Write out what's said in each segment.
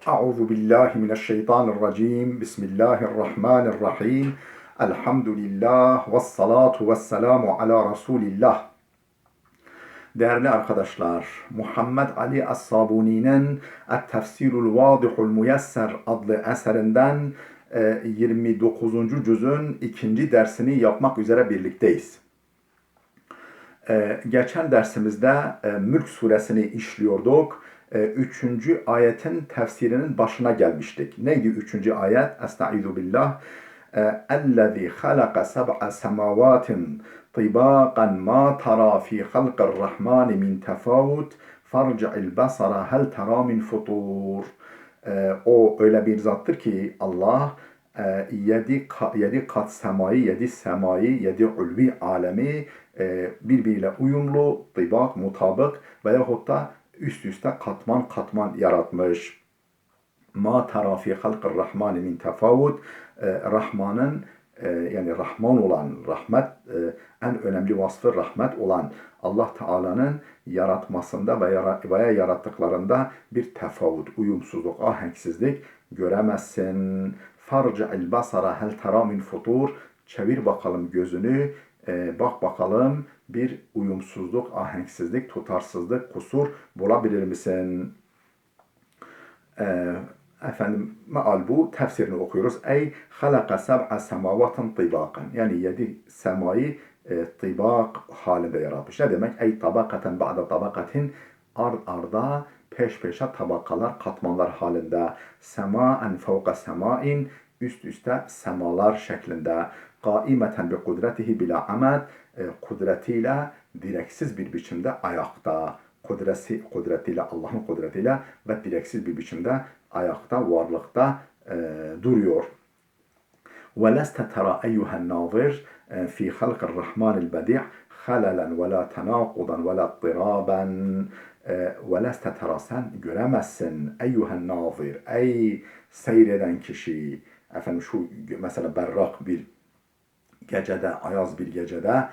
Euzu billahi mineşşeytanirracim. Bismillahirrahmanirrahim. Elhamdülillah ve salatu ve selamu ala Resulillah. Değerli arkadaşlar, Muhammed Ali Es-Sabuni'nin Et-Tefsirul Vadihul Muyesser adlı eserinden 29. cüzün 2. dersini yapmak üzere birlikteyiz. Geçen dersimizde Mülk suresini işliyorduk. 3. ayetin tefsirinin başına gelmiştik. Neydi 3. ayet? Estaizu billah. اَلَّذ۪ي خَلَقَ سَبْعَ سَمَاوَاتٍ طِبَاقًا مَا تَرَى ف۪ي خَلْقِ الرَّحْمَانِ مِنْ تَفَاوُتٍ فَارْجِعِ الْبَصَرَ هَلْ تَرَى مِنْ فُطُورٍ. O öyle bir zattır ki Allah yedi kat semayı, yedi ulvi alemi birbiriyle uyumlu, tıbak, mutabık veyahut da üst üste katman katman yaratmış. Ma tara fi halqir rahmani min tefavut. Rahman'ın yani Rahman olan, rahmet en önemli vasfı rahmet olan Allah Teala'nın yaratmasında veya yarattıklarında bir tefavut, uyumsuzluk, ahenksizlik göremezsin. Farci'il basara hel tera min futur. Çevir bakalım gözünü, bak bakalım bir uyumsuzluk, ahenksizlik, tutarsızlık, kusur bulabilir misin? Meal bu tefsirini okuyoruz. Ey halaka seb'a semavaten tıbakan. Yani 7 semayı tıbak halinde yaratmış. Ne demek? Ey tabakaten ba'da tabakatin, ard arda peş peşe tabakalar, katmanlar halinde. Semaen fevka semain, üst üste semalar şeklinde. Kaimeten bi kudretihi bila amed, kudretiyle direksiz bir biçimde ayakta. Kudretiyle, Allah'ın kudretiyle ve direksiz bir biçimde ayakta, varlıkta duruyor. وَلَسْتَ تَرَى اَيُّهَا النَّاظِرِ فِي خَلْقِ الرَّحْمَانِ الْبَدِيعِ خَلَلًا وَلَا تَنَاقُضًا وَلَا اضْطِرَابًا. وَلَسْتَ تَرَى sen göremezsin eyyuhen nazir, ey seyreden kişi. Efendim şu mesela berrak bir gecede, ayaz bir gecede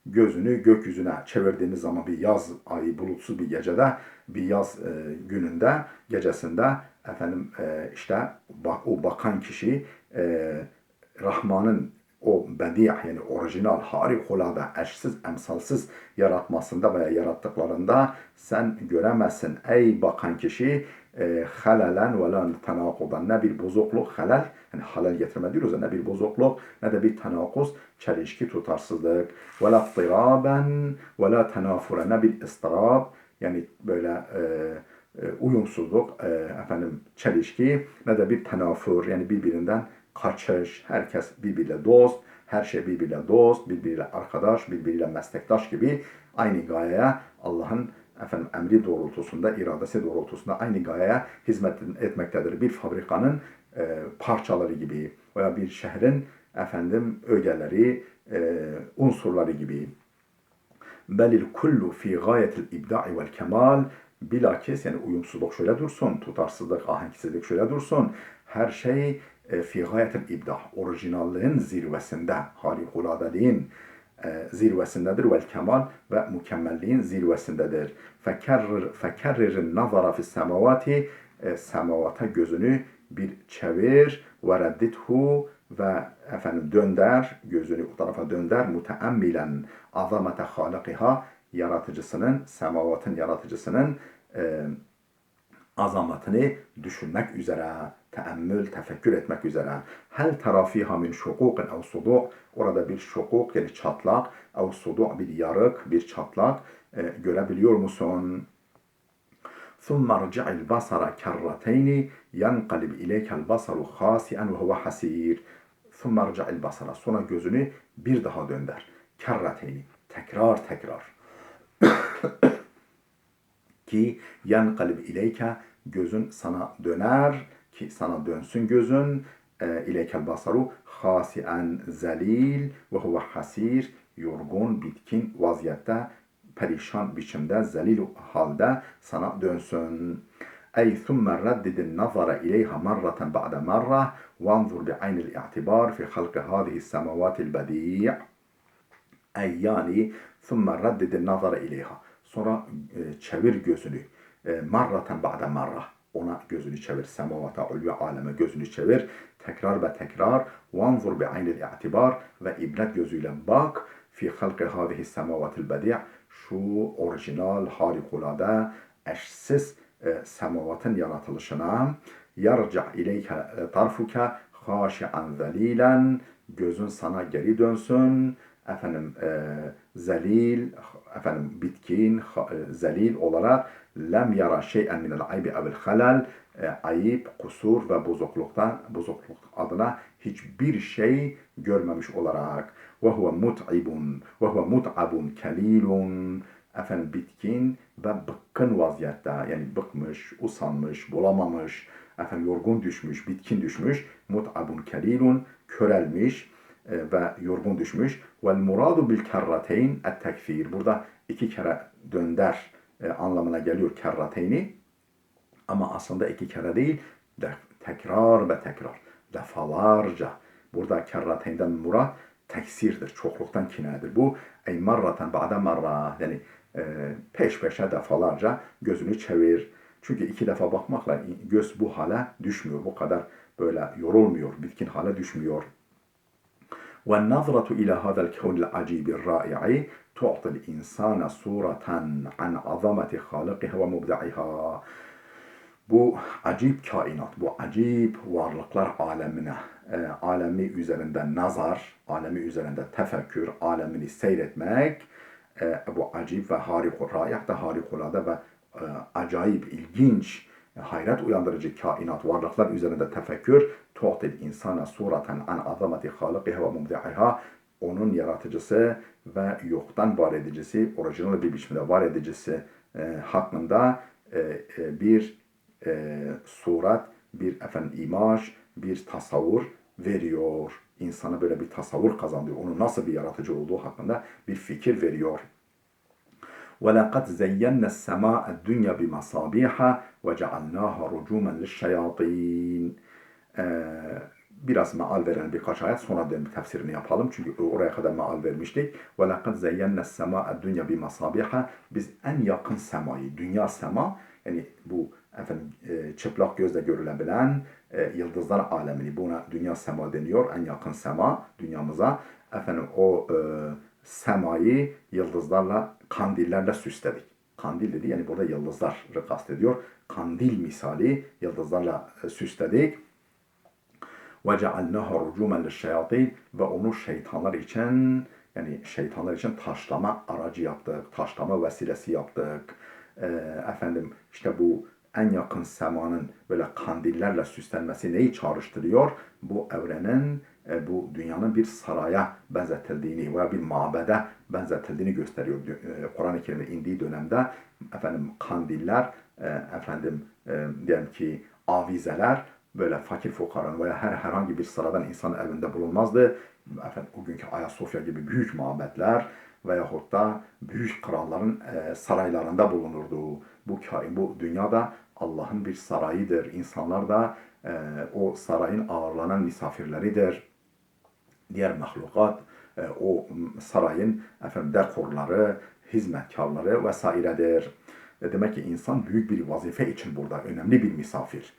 gözünü gökyüzüne çevirdiğiniz zaman bir yaz ayı, bulutsuz bir gecede, bir yaz gününde, gecesinde işte o bakan kişi Rahman'ın o bedi' yani orijinal, harikulade, eşsiz, emsalsiz yaratmasında veya yarattıklarında sen göremezsin ey bakan kişi halalen ve la tenakudan, ne bir bozukluk, halal, yani halal getirme diyoruz ya, ne bir bozukluk ne de bir tenakuz, çelişki, tutarsızlık, ve la ıtıraben ve la tenafure, ne bir ıstırab, yani böyle uyumsuzluk, çelişki, ne de bir tenafur, yani birbirinden kaçış, herkes birbiriyle dost, her şey birbiriyle dost, birbiriyle arkadaş, birbiriyle meslektaş gibi aynı gayeye Allah'ın emri doğrultusunda, iradesi doğrultusunda aynı gayeye hizmet etmektedir. Bir fabrikanın parçaları gibi veya bir şehrin ögeleri, unsurları gibi. Belil kullu fi gayetil ibda'i vel kemal. Bilakis yani uyumsuzluk şöyle dursun, tutarsızlık, ahenksizlik şöyle dursun. Her şey fi gayetil ibda, orijinallığın zirvesinde, harikuladeliğin zirvesindedir, vel kemal ve mükemmelliğin zirvesindedir. Fekerririn nazara fis semavati, semavata gözünü bir çevir ve reddithu ve dönder, gözünü o tarafa dönder, muteammilen azamete halikiha, yaratıcısının, semavatın yaratıcısının azametini düşünmek üzere, teemmül, tefekkür etmek üzere. Hel terafiha min şukukin ev sudu', orada bir şukuk yani çatlak, ev sudu' bir yarık, bir çatlak görebiliyor musun? ثُمَّ رْجِعِ الْبَصَرَ كَرَّتَيْنِ يَنْقَلِبْ إِلَيْكَ الْبَصَرُ خَاسِئًا وَهُوَ حَسِيرٌ. ثُمَّ رْجِعِ الْبَصَرَ, sonra gözünü bir daha dönder. Kerrateyni, tekrar tekrar. Ki yanqalib ileyke, gözün sana döner, ki sana dönsün gözün. İleykel basaru hasien zelil ve huve hasir, yorgun, bitkin vaziyette, perişan biçimde, zelil halde sana dönsün. Ey thumme reddidin nazara ileyha marraten ba'de marra vanzur bi'aynil i'tibar fi halqi hadihi semavatil bedi'. Ey yani thumme reddidin nazara ileyha, sonra çevir gözünü, marraten ba'de marra. Ona gözünü çevir. Semavata, ulvi aleme gözünü çevir. Tekrar ve tekrar. Vanzur bi'aynil i'tibar ve ibret gözüyle bak. Fi halqi hadihi semavatil bedi'. Şu orijinal, harikulade, eşsiz semavatın yaratılışına. Yarca ileyke tarfuke haşi'an zelilen. Gözün sana geri dönsün. Efendim zelil, efendim bitkin, zelil olarak lem yara şey'en minel aybi evil halal, ayıp, kusur ve bozukluk adına hiçbir şey görmemiş olarak ve huve mut'abun kelilun, efendim bitkin ve bıkkın vaziyette, yani bıkmış, usanmış, bulamamış, efendim yorgun düşmüş, bitkin düşmüş, mut'abun kelilun, körelmiş ve yorgun düşmüş. Vel muradu bil kerrateyn et tekfir. Burada iki kere dönder anlamına geliyor kerrateyni. Ama aslında iki kere değil, tekrar ve tekrar, defalarca. Burada kerrateyn'den murat teksirdir, çokluktan kinayedir. Bu ey marraten ba'de marra, yani peş peşe defalarca gözünü çevir. Çünkü iki defa bakmakla göz bu hale düşmüyor. Bu kadar böyle yorulmuyor, bitkin hale düşmüyor. وَالنَّظْرَةُ إِلَى هَذَا الْكَوْنِ الْعَجِيبِ الرَّائِعِ تُعْطِي الْإِنْسَانَ صُورَةً عَنْ عَظَمَةِ خَالِقِهَا وَمُبْدَعِهَا. Bu acip kainat, bu acip varlıklar alemine, alemi üzerinde nazar, alemi üzerinde tefekkür, alemini seyretmek, bu acip ve harikulade ve acayip, ilginç, hayret uyandırıcı kainat, varlıklar üzerinde tefekkür, tu'til insana sureten an azameti halikiha ve mubdi'iha, onun yaratıcısı ve yoktan var edicisi, orijinal bir biçimde var edicisi hakkında bir surat, bir imaj, bir tasavvur veriyor. İnsana böyle bir tasavvur kazandırıyor. Onun nasıl bir yaratıcı olduğu hakkında bir fikir veriyor. وَلَقَدْ زَيَّنَّ السَّمَاءَ الدُّنْيَا بِمَصَابِيحَ وَجَعَلْنَاهَا رُجُومًا لِلشَّيَاطِينَ. Biraz meal veren birkaç ayet, sonra tefsirini yapalım. Çünkü oraya kadar meal vermiştik. وَلَقَدْ زَيَّنَّ السَّمَاءَ الدُّنْيَا بِمَصَابِيحَ. Biz en yakın semayı, dünya sema, yani bu çıplak gözle görülebilen yıldızlar alemini, buna dünya sema deniyor. En yakın sema dünyamıza. O semayı yıldızlarla, kandillerle süsledik. Kandil dedi, yani burada yıldızları kastediyor. Kandil misali yıldızlarla süsledik. وَجَعَلْنَاهَا رُجُومًا لِلشَّيَاطِينَ. Ve onu şeytanlar için taşlama aracı yaptık. Taşlama vesilesi yaptık. İşte bu en yakın semanın böyle kandillerle süslenmesi neyi çağrıştırıyor? Bu evrenin, bu dünyanın bir saraya benzetildiğini veya bir mabede benzetildiğini gösteriyor. Kur'an-ı Kerim'e indiği dönemde kandiller, diyelim ki avizeler böyle fakir fukaranın veya herhangi bir sıradan insanın evinde bulunmazdı. O günkü Ayasofya gibi büyük mabetler veyahut da büyük kralların saraylarında bulunurdu. Bu dünyada Allah'ın bir sarayıdır. İnsanlar da o sarayın ağırlanan misafirleridir. Diğer mahlukat o sarayın dekorları, hizmetkarları vesairedir. Demek ki insan büyük bir vazife için burada, önemli bir misafir.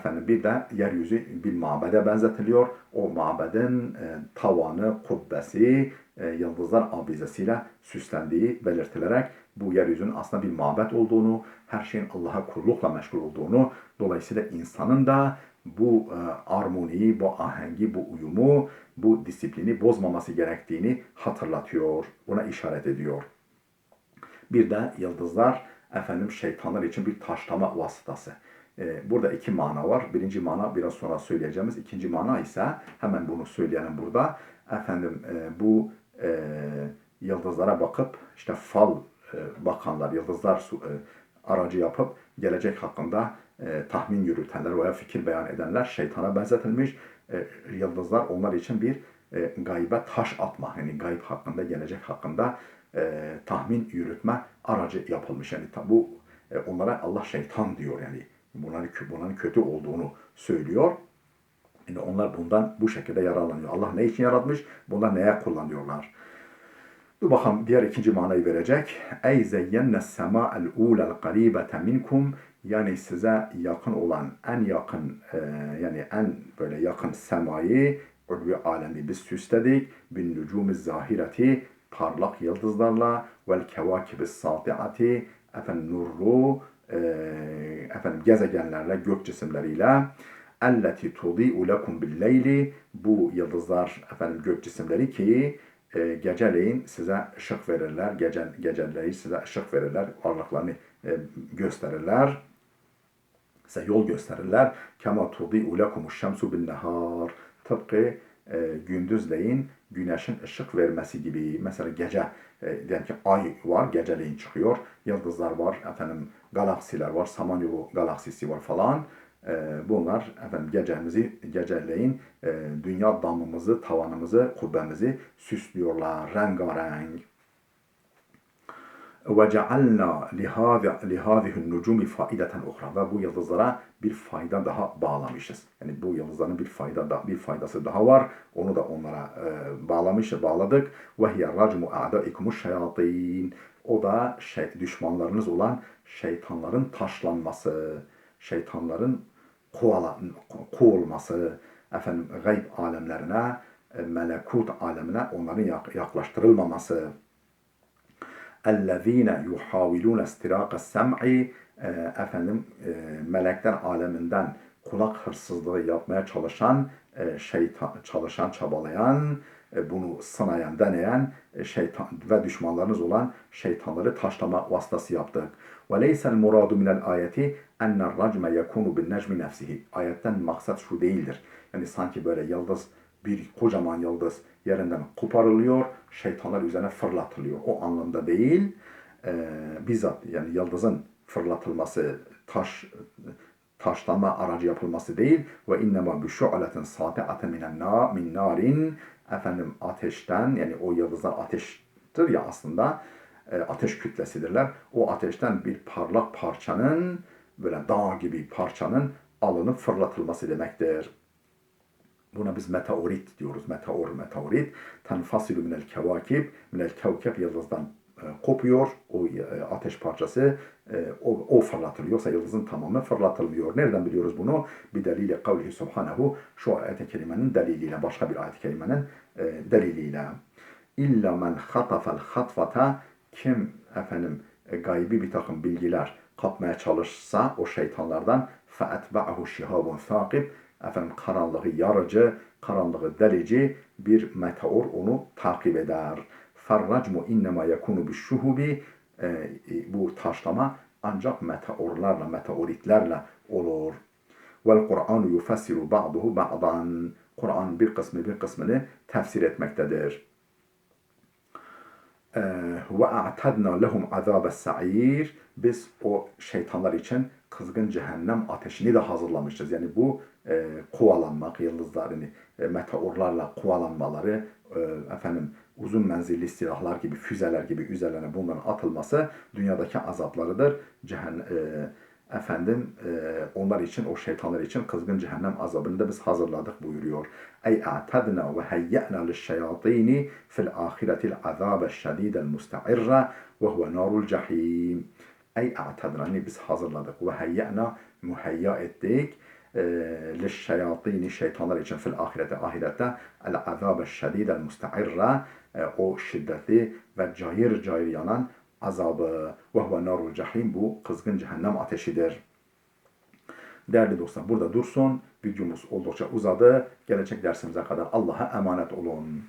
Bir de yeryüzü bir mabede benzetiliyor. O mabedin tavanı, kubbesi, yıldızlar avizesiyle süslendiği belirtilerek bu yeryüzünün aslında bir mabet olduğunu, her şeyin Allah'a kullukla meşgul olduğunu, dolayısıyla insanın da bu armoniyi, bu ahengi, bu uyumu, bu disiplini bozmaması gerektiğini hatırlatıyor, ona işaret ediyor. Bir de yıldızlar şeytanlar için bir taşlama vasıtası. Burada iki mana var. Birinci mana biraz sonra söyleyeceğimiz. İkinci mana ise hemen bunu söyleyelim burada. Bu yıldızlara bakıp işte fal bakanlar, yıldızlar aracı yapıp gelecek hakkında tahmin yürütenler veya fikir beyan edenler şeytana benzetilmiş. Yıldızlar onlar için bir gaybe taş atma, yani gayb hakkında, gelecek hakkında tahmin yürütme aracı yapılmış. Yani bu onlara Allah şeytan diyor, yani bunların kötü olduğunu söylüyor. Yani onlar bundan bu şekilde yararlanıyor. Allah ne için yaratmış? Bunlar neye kullanıyorlar? Dur bakalım diğer ikinci manayı verecek. Ey zeyyenne sema'el ulel qaribete minkum, yani size yakın olan en yakın yani en böyle yakın semayı, ulvi alemi biz süsledik. Bin nucumi zahireti, parlak yıldızlarla, vel kevakibi satiati, efendim nurlu efendim gezegenlerle, gök cisimleriyle. Elleti tudi'u lekum billeyli, bu yıldızlar efendim gök cisimleri ki geceleyin size ışık verirler, geceleyin size ışık verirler, varlıklarını gösterirler, size yol gösterirler. Kema tudi'u lekumuş şemsu bin nehar, tıpkı gündüzleyin güneşin ışık vermesi gibi. Mesela gece diyelim ki ay var, geceleyin çıkıyor, yıldızlar var, efendim galaksiler var, Samanyolu galaksisi var falan. Bunlar efendim geceleyin dünya damımızı, tavanımızı, kubbemizi süslüyorlar rengarenk. Ve cealna lihâzihin nucumi faideten uhra, ve bu yıldızlara bir fayda daha bağlamışız. Yani bu yıldızların bir faydası daha var. Onu da onlara bağladık. Ve hiye racmu a'daikumuş şeyatin. O da düşmanlarınız olan şeytanların taşlanması, şeytanların kovulması, efendim gayb alemlerine, melekut alemine onların yaklaştırılmaması. اَلَّذ۪ينَ يُحَاوِلُونَ اسْتِرَاقَ السَّمْعِ, efendim melekler aleminden kulak hırsızlığı yapmaya çabalayan, bunu sınayan, deneyen şeytan ve düşmanlarınız olan şeytanları taşlama vasıtası yaptık. وَلَيْسَ الْمُرَادُ مِنَ الْآيَةِ اَنَّ الرَّجْمَ يَكُونُ بِالنَّجْمِ نَفْسِهِ. Ayetten maksat şu değildir. Yani sanki böyle bir kocaman yıldız yerinden koparılıyor, şeytanlar üzerine fırlatılıyor. O anlamda değil, bizzat yani yıldızın fırlatılması, taşlama aracı yapılması değil. Ve innema bi şu'aletin sati'atin min narin, efendim ateşten, yani o yıldızlar ateştir ya aslında, ateş kütlesidirler. O ateşten bir parlak parçanın, böyle dağ gibi parçanın alınıp fırlatılması demektir. Buna biz meteorit diyoruz. Meteorit. Tenfasilu minel kevakib. Minel kevkeb, yıldızdan kopuyor. O ateş parçası o fırlatılıyor. Yoksa yıldızın tamamı fırlatılmıyor. Nereden biliyoruz bunu? Bir delili kavlihi subhanehu. Şu ayet-i kerimenin deliliyle, başka bir ayet-i kerimenin deliliyle. İlla men hatafel hatfata, kim efendim gaybi bir takım bilgiler kapmaya çalışsa o şeytanlardan, feetba'ahu şihabun thaqib, efendim karanlığı yarıcı, karanlığı delici bir meteor onu takip eder. Ferracmu innema yekunu bişşuhubi, bu taşlama ancak meteorlarla, meteoritlerle olur. Vel Kur'anu yufessiru ba'duhu ba'dan, Kur'an bir kısmını tefsir etmektedir. Ve a'tadna lehum azabes sa'ir, biz o şeytanlar için kızgın cehennem ateşini de hazırlamışız. Yani bu kovalanmak, yıldızların meteorlarla kovalanmaları, efendim uzun menzilli silahlar gibi, füzeler gibi üzerlerine bunların atılması dünyadaki azaplarıdır. Onlar için, o şeytanlar için kızgın cehennem azabını da biz hazırladık buyuruyor. Ey a'tadna ve hayye'na lişşeyatini fil ahiretil azabeş şedidel musta'irra ve huve narul cehim. Ey a'tadna, yani biz hazırladık, ve hayye'na, muhayya ettik, lişşeyatini, şeytanlar için, fil ahirette el azabeş şedidel musta'irra, o şiddetli ve cayır cayır yanan azabı. Ve huve narul cehim, bu kızgın cehennem ateşidir. Değerli dostlar, burada dursun. Videomuz oldukça uzadı. Gelecek dersimize kadar Allah'a emanet olun.